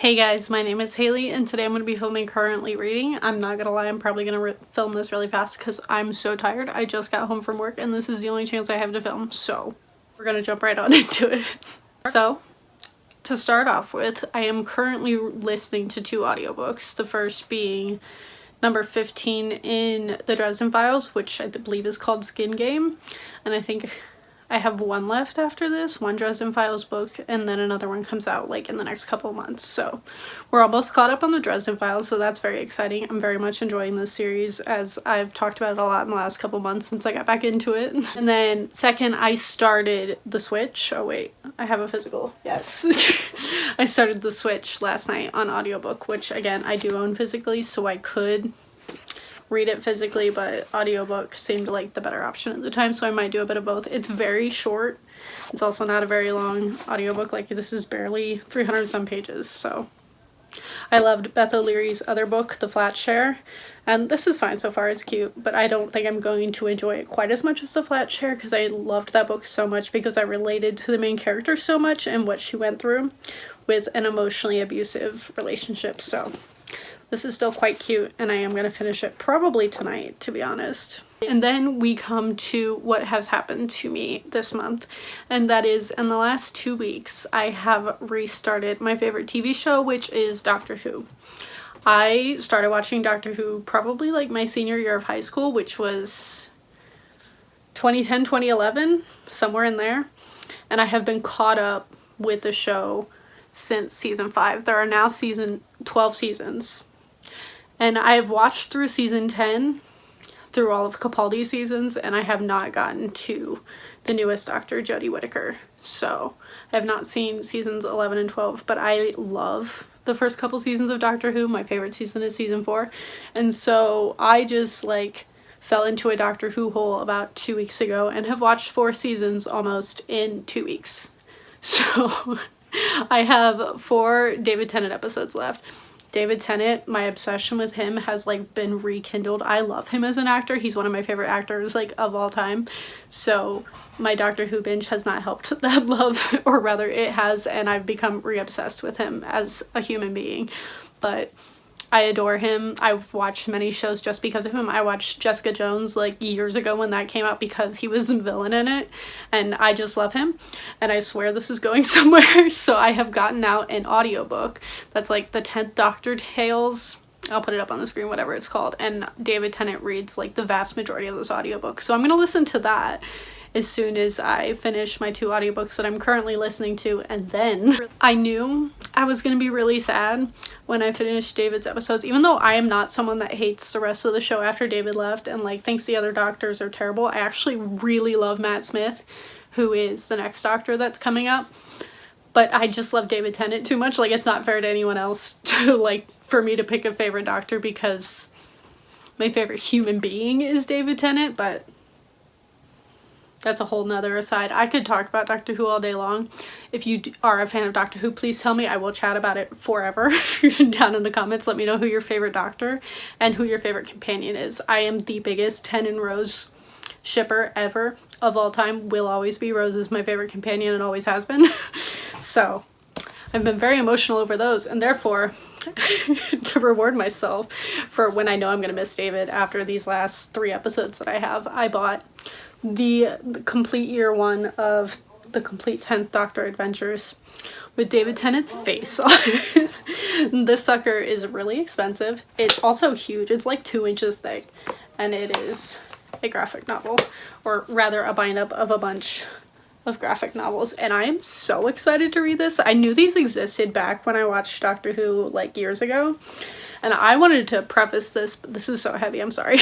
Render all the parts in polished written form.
Hey guys, my name is Haley and today I'm going to be filming Currently Reading. I'm not gonna lie, I'm probably gonna film this really fast because I'm so tired. I just got home from work and this is the only chance I have to film, so we're gonna jump right on into it. So, to start off with, I am currently listening to two audiobooks. The first being number 15 in the Dresden Files, which I believe is called Skin Game, and I think I have one left after this, one Dresden Files book, and then another one comes out like in the next couple of months. So we're almost caught up on the Dresden Files, so that's very exciting. I'm very much enjoying this series, as I've talked about it a lot in the last couple of months since I got back into it. And then second, I started The Switch. Oh wait, I have a physical. Yes. I started The Switch last night on audiobook, which again, I do own physically, so I could read it physically, but audiobook seemed like the better option at the time, so I might do a bit of both. It's very short. It's also not a very long audiobook. Like, this is barely 300 some pages. So I loved Beth O'Leary's other book, The Flat Share, and this is fine so far. It's cute, but I don't think I'm going to enjoy it quite as much as The Flat Share because I loved that book so much because I related to the main character so much and what she went through with an emotionally abusive relationship. So this is still quite cute, and I am going to finish it probably tonight, to be honest. And then we come to what has happened to me this month, and that is in the last 2 weeks, I have restarted my favorite TV show, which is Doctor Who. I started watching Doctor Who probably like my senior year of high school, which was 2010, 2011, somewhere in there. And I have been caught up with the show since season 5. There are now 12 seasons. And I have watched through season 10, through all of Capaldi's seasons, and I have not gotten to the newest Doctor, Jodie Whittaker. So I have not seen seasons 11 and 12, but I love the first couple seasons of Doctor Who. My favorite season is season 4. And so I just like fell into a Doctor Who hole about 2 weeks ago and have watched 4 seasons almost in 2 weeks. So I have 4 David Tennant episodes left. David Tennant, my obsession with him has like been rekindled. I love him as an actor. He's one of my favorite actors like of all time. So my Doctor Who binge has not helped that love, or rather it has, and I've become re-obsessed with him as a human being. But I adore him. I've watched many shows just because of him. I watched Jessica Jones like years ago when that came out because he was the villain in it, and I just love him, and I swear this is going somewhere. So I have gotten out an audiobook that's like the 10th Doctor Tales. I'll put it up on the screen, whatever it's called, and David Tennant reads like the vast majority of this audiobook. So I'm gonna listen to that as soon as I finish my 2 audiobooks that I'm currently listening to. And then I knew I was going to be really sad when I finished David's episodes, even though I am not someone that hates the rest of the show after David left and like thinks the other doctors are terrible. I actually really love Matt Smith, who is the next Doctor that's coming up, but I just love David Tennant too much. Like, it's not fair to anyone else to like for me to pick a favorite Doctor because my favorite human being is David Tennant, but that's a whole nother aside. I could talk about Doctor Who all day long. If you are a fan of Doctor Who, please tell me. I will chat about it forever. Down in the comments, let me know who your favorite Doctor and who your favorite companion is. I am the biggest Ten and Rose shipper ever of all time. Will always be. Rose is my favorite companion and always has been. So I've been very emotional over those, and therefore to reward myself for when I know I'm gonna miss David after these last 3 episodes that I have, I bought the complete year 1 of the complete 10th Doctor Adventures with David Tennant's face on it. This sucker is really expensive. It's also huge. It's like 2 inches thick, and it is a graphic novel, or rather a bind up of a bunch of graphic novels, and I am so excited to read this. I knew these existed back when I watched Doctor Who like years ago, and I wanted to preface this, this is so heavy, I'm sorry.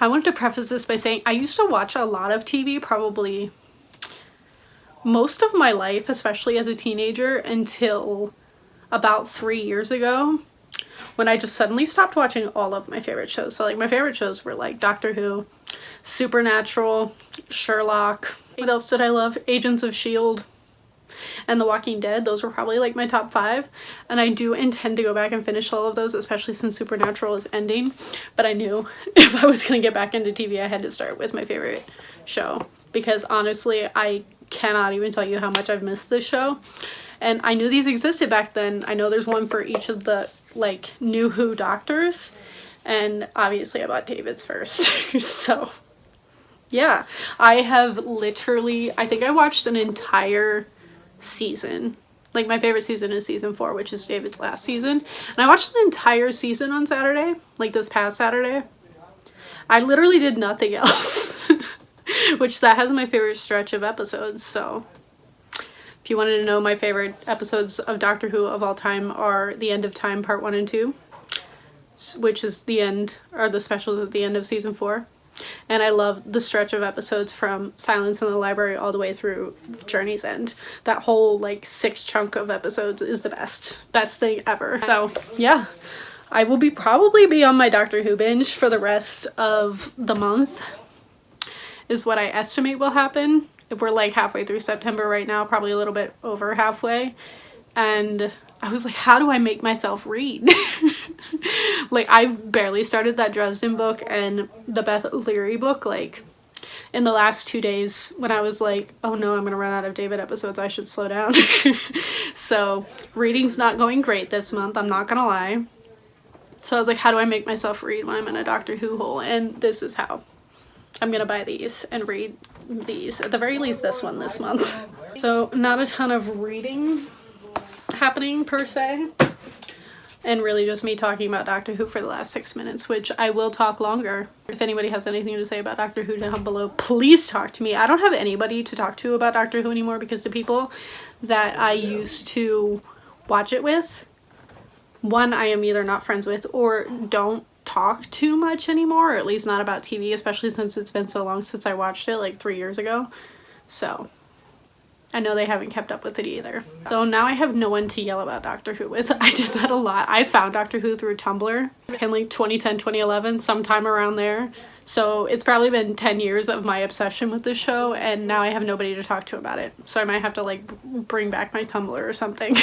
I wanted to preface this by saying I used to watch a lot of TV, probably most of my life, especially as a teenager, until about 3 years ago when I just suddenly stopped watching all of my favorite shows. So like my favorite shows were like Doctor Who, Supernatural, Sherlock. What else did I love? Agents of S.H.I.E.L.D. and The Walking Dead. Those were probably like my top 5, and I do intend to go back and finish all of those, especially since Supernatural is ending. But I knew if I was going to get back into TV, I had to start with my favorite show, because honestly I cannot even tell you how much I've missed this show. And I knew these existed back then. I know there's one for each of the like new Who doctors, and obviously I bought David's first. So yeah, I have literally, I think I watched an entire season. Like my favorite season is season 4, which is David's last season. And I watched an entire season on Saturday, like this past Saturday. I literally did nothing else, which that has my favorite stretch of episodes. So if you wanted to know, my favorite episodes of Doctor Who of all time are The End of Time Part 1 and 2, which is the end, or the specials at the end of season 4. And I love the stretch of episodes from Silence in the Library all the way through Journey's End. That whole like 6 chunk of episodes is the best thing ever. So yeah, I will probably be on my Doctor Who binge for the rest of the month, is what I estimate will happen. If we're like halfway through September right now, probably a little bit over halfway. And I was like, how do I make myself read? Like, I've barely started that Dresden book and the Beth O'Leary book, like, in the last 2 days when I was like, oh no, I'm gonna run out of David episodes, I should slow down. So, reading's not going great this month, I'm not gonna lie. So I was like, how do I make myself read when I'm in a Doctor Who hole? And this is how. I'm gonna buy these and read these, at the very least this one this month. So, not a ton of reading happening per se, and really just me talking about Doctor Who for the last 6 minutes, which I will talk longer. If anybody has anything to say about Doctor Who down below, please talk to me. I don't have anybody to talk to about Doctor Who anymore because the people that I used to watch it with, one, I am either not friends with or don't talk too much anymore, or at least not about TV, especially since it's been so long since I watched it, like 3 years ago. So I know they haven't kept up with it either. So now I have no one to yell about Doctor Who with. I did that a lot. I found Doctor Who through Tumblr in like 2010, 2011, sometime around there. So it's probably been 10 years of my obsession with this show, and now I have nobody to talk to about it. So I might have to like bring back my Tumblr or something.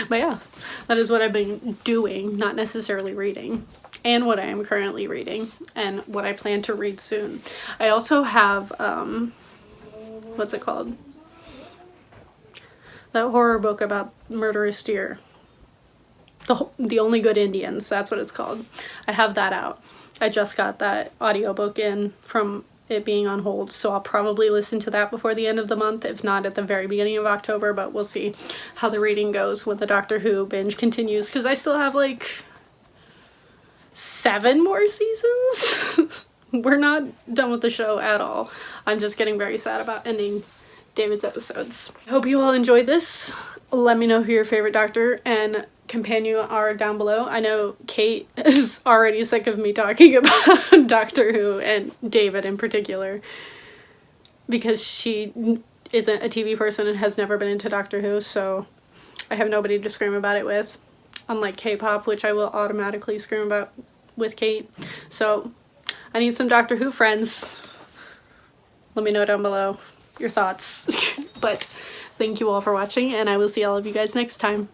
But yeah, that is what I've been doing, not necessarily reading, and what I am currently reading, and what I plan to read soon. I also have, what's it called? That horror book about murderous deer. The Only Good Indians, that's what it's called. I have that out. I just got that audiobook in from it being on hold, so I'll probably listen to that before the end of the month, if not at the very beginning of October, but we'll see how the reading goes when the Doctor Who binge continues, because I still have like 7 more seasons. We're not done with the show at all. I'm just getting very sad about ending David's episodes. I hope you all enjoyed this. Let me know who your favorite Doctor and companion are down below. I know Kate is already sick of me talking about Doctor Who and David in particular, because she isn't a TV person and has never been into Doctor Who, so I have nobody to scream about it with, unlike K-pop, which I will automatically scream about with Kate. So I need some Doctor Who friends. Let me know down below your thoughts. But thank you all for watching, and I will see all of you guys next time.